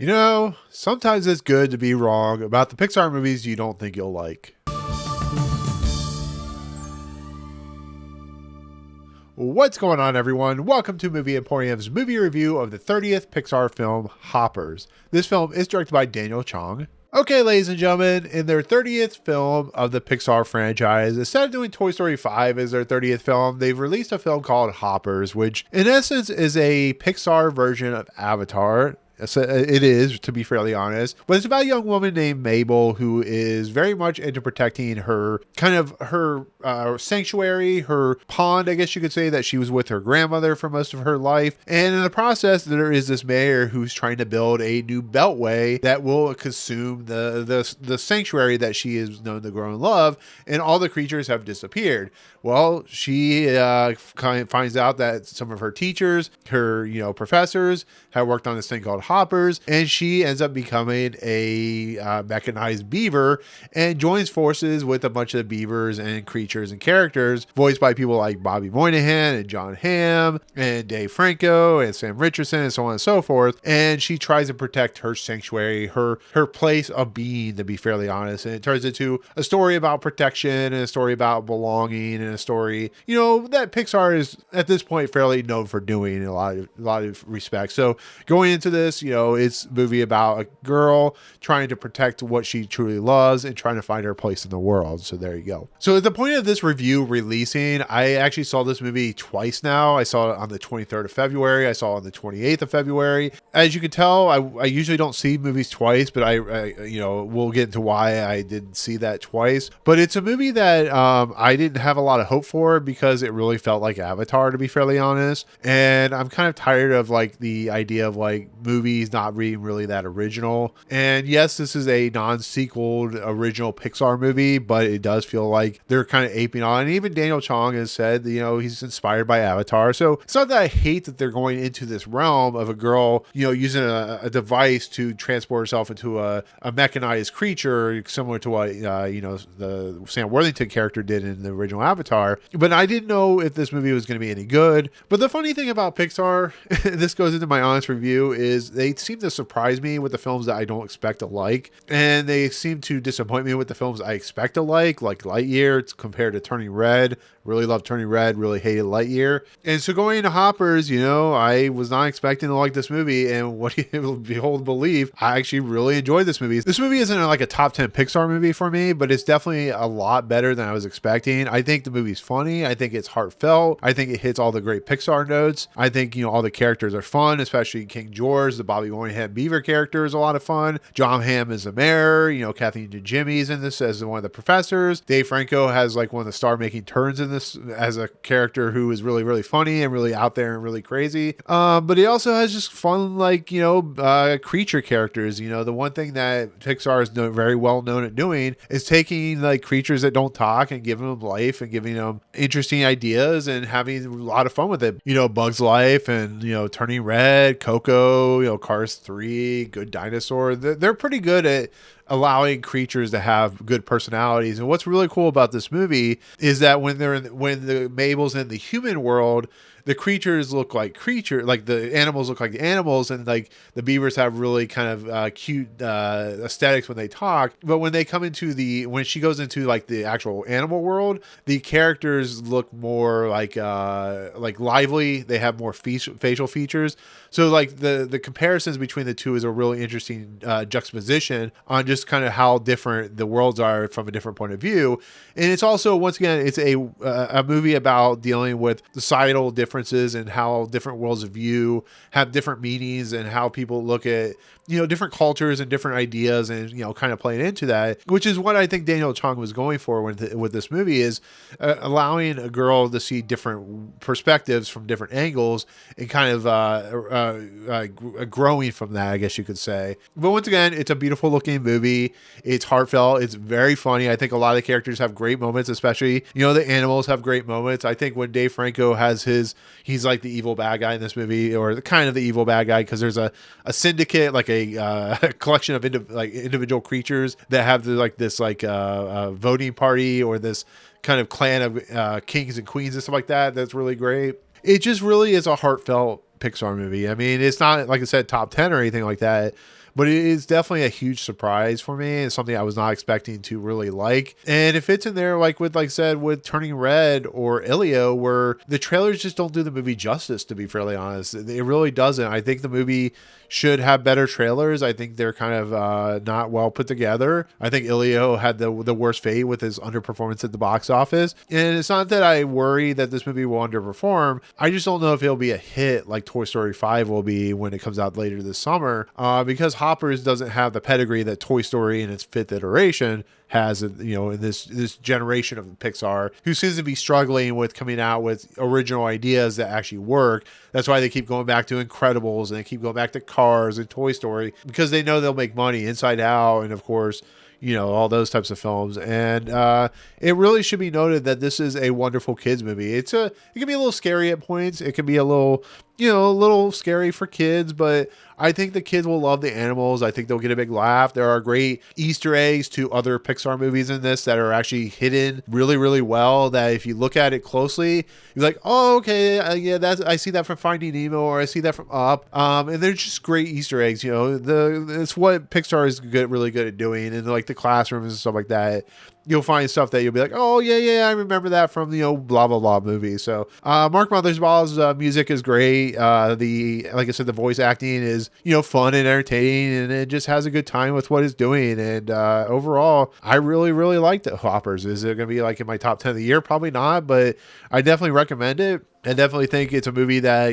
You know, sometimes it's good to be wrong about the Pixar movies you don't think you'll like. What's going on, everyone? Welcome to Movie Emporium's movie review of the 30th Pixar film, Hoppers. This film is directed by Chong. Okay, ladies and gentlemen, in their 30th film of the Pixar franchise, instead of doing Toy Story 5 as their 30th film, they've released a film called Hoppers, which in essence is a Pixar version of Avatar. So it is, to be fairly honest, but it's about a young woman named Mabel who is very much into protecting her sanctuary, her pond, I guess you could say, that she was with her grandmother for most of her life. And in the process, there is this mayor who's trying to build a new beltway that will consume the sanctuary that she is known to grow and love, and all the creatures have disappeared. Well, she kind of finds out that some of her teachers, her professors, have worked on this thing called Hoppers, and she ends up becoming a mechanized beaver and joins forces with a bunch of beavers and creatures and characters voiced by people like Bobby Moynihan and John Hamm and Dave Franco and Sam Richardson and so on and so forth. And she tries to protect her sanctuary, her place of being, to be fairly honest. And it turns into a story about protection and a story about belonging and a story, that Pixar is at this point fairly known for doing in a lot of respects. So going into this, it's a movie about a girl trying to protect what she truly loves and trying to find her place in the world. So there you go. So at the point of this review releasing, I actually saw this movie twice now. I saw it on the 23rd of February. I saw it on the 28th of February. As you can tell, I usually don't see movies twice, but I we'll get into why I did see that twice. But it's a movie that I didn't have a lot of hope for because it really felt like Avatar, to be fairly honest. And I'm kind of tired of the idea of movies not being really that original. And yes, this is a non-sequel original Pixar movie, but it does feel like they're kind of aping on. And even Chong has said, he's inspired by Avatar. So it's not that I hate that they're going into this realm of a girl, using a device to transport herself into a mechanized creature, similar to what, the Sam Worthington character did in the original Avatar. But I didn't know if this movie was going to be any good. But the funny thing about Pixar, this goes into my honest review, is they seem to surprise me with the films that I don't expect to like. And they seem to disappoint me with the films I expect to like Lightyear. It's compared to Turning Red. Really loved Turning Red, really hated Lightyear. And so going into Hoppers, I was not expecting to like this movie. And what you behold, believe, I actually really enjoyed this movie. This movie isn't a top 10 Pixar movie for me, but it's definitely a lot better than I was expecting. I think the movie's funny. I think it's heartfelt. I think it hits all the great Pixar notes. I think, all the characters are fun, especially King George, the Bobby Moynihan Beaver character is a lot of fun. John Hamm is the mayor. Kathleen Najimy is in this as one of the professors. Dave Franco has one of the star-making turns in this as a character who is really, really funny and really out there and really crazy. But he also has just fun, creature characters. The one thing that Pixar is very well known at doing is taking creatures that don't talk and giving them life and giving them interesting ideas and having a lot of fun with it. Bug's Life and, Turning Red, Coco, Cars 3, Good Dinosaur. They're pretty good at allowing creatures to have good personalities. And what's really cool about this movie is that when the Mabel's in the human world, the creatures look like the animals look like the animals, and the beavers have really kind of cute aesthetics when they talk. But when she goes into the actual animal world, the characters look more like lively. They have more facial features. So the comparisons between the two is a really interesting juxtaposition on just kind of how different the worlds are from a different point of view. And it's also, once again, it's a movie about dealing with societal differences and how different worlds of view have different meanings and how people look at different cultures and different ideas and kind of playing into that, which is what I think Chong was going for with this movie, is allowing a girl to see different perspectives from different angles and kind of growing from that, I guess you could say. But once again, it's a beautiful looking movie. It's heartfelt. It's very funny. I think a lot of the characters have great moments, especially the animals have great moments. I think when Dave Franco has he's like the evil bad guy in this movie, or kind of the evil bad guy, because there's a syndicate, a collection of individual creatures that have this voting party, or this kind of clan of kings and queens and stuff like that. That's really great. It just really is a heartfelt Pixar movie. I mean, it's not, like I said, top 10 or anything like that, but it is definitely a huge surprise for me and something I was not expecting to really like. And it fits in there like I said, with Turning Red or Ilio, where the trailers just don't do the movie justice, to be fairly honest. It really doesn't. I think the movie should have better trailers. I think they're kind of not well put together. I think Ilio had the worst fate with his underperformance at the box office. And it's not that I worry that this movie will underperform. I just don't know if it'll be a hit like Toy Story 5 will be when it comes out later this summer, because Hoppers doesn't have the pedigree that Toy Story in its 5th iteration has, in this generation of Pixar, who seems to be struggling with coming out with original ideas that actually work. That's why they keep going back to Incredibles and they keep going back to Cars and Toy Story, because they know they'll make money. Inside Out, and of course, all those types of films. And it really should be noted that this is a wonderful kids movie. It can be a little scary at points. It can be a little scary for kids, but I think the kids will love the animals. I think they'll get a big laugh. There are great Easter eggs to other Pixar movies in this that are actually hidden really, really well, that if you look at it closely, you're like, oh, okay, yeah, I see that from Finding Nemo, or I see that from Up. And they're just great Easter eggs. It's what Pixar is really good at doing, and like the classrooms and stuff like that. You'll find stuff that you'll be like, oh, yeah, I remember that from, blah, blah, blah movie. So Mark Mothersbaugh's music is great. Like I said, the voice acting is, fun and entertaining, and it just has a good time with what it's doing. And overall, I really, really liked it. Hoppers. Is it going to be like in my top 10 of the year? Probably not, but I definitely recommend it. I definitely think it's a movie that,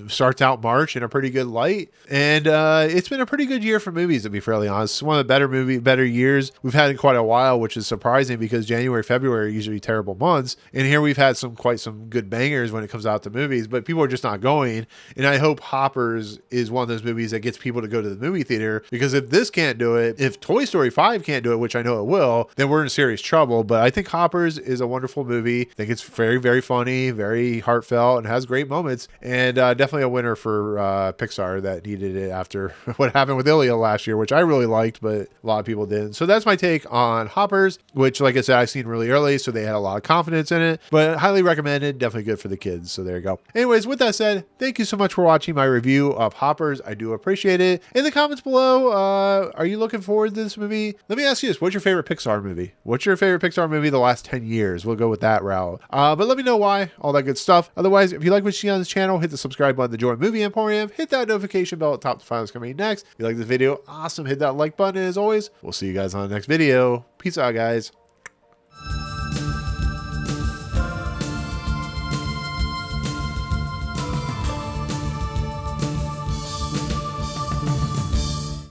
starts out March in a pretty good light. And it's been a pretty good year for movies, to be fairly honest. It's one of the better years we've had in quite a while, which is surprising because January, February are usually terrible months. And here we've had quite some good bangers when it comes out to movies, but people are just not going. And I hope Hoppers is one of those movies that gets people to go to the movie theater, because if this can't do it, if Toy Story 5 can't do it, which I know it will, then we're in serious trouble. But I think Hoppers is a wonderful movie. I think it's very, very funny, very heartfelt, and has great moments, and definitely a winner for Pixar that needed it after what happened with Ilya last year, which I really liked, but a lot of people didn't. So that's my take on Hoppers, which, like I said, I've seen really early, so they had a lot of confidence in it, but highly recommended, definitely good for the kids. So there you go. Anyways, with that said, thank you so much for watching my review of Hoppers. I do appreciate it. In the comments below, are you looking forward to this movie? Let me ask you this: what's your favorite Pixar movie? What's your favorite Pixar movie the last 10 years? We'll go with that route. But let me know why, all that good stuff. Otherwise, if you like what you see on this channel, hit the subscribe button to join Movie Emporium. Hit that notification bell at the top to find what's coming next. If you like this video, awesome. Hit that like button. And as always, we'll see you guys on the next video. Peace out, guys.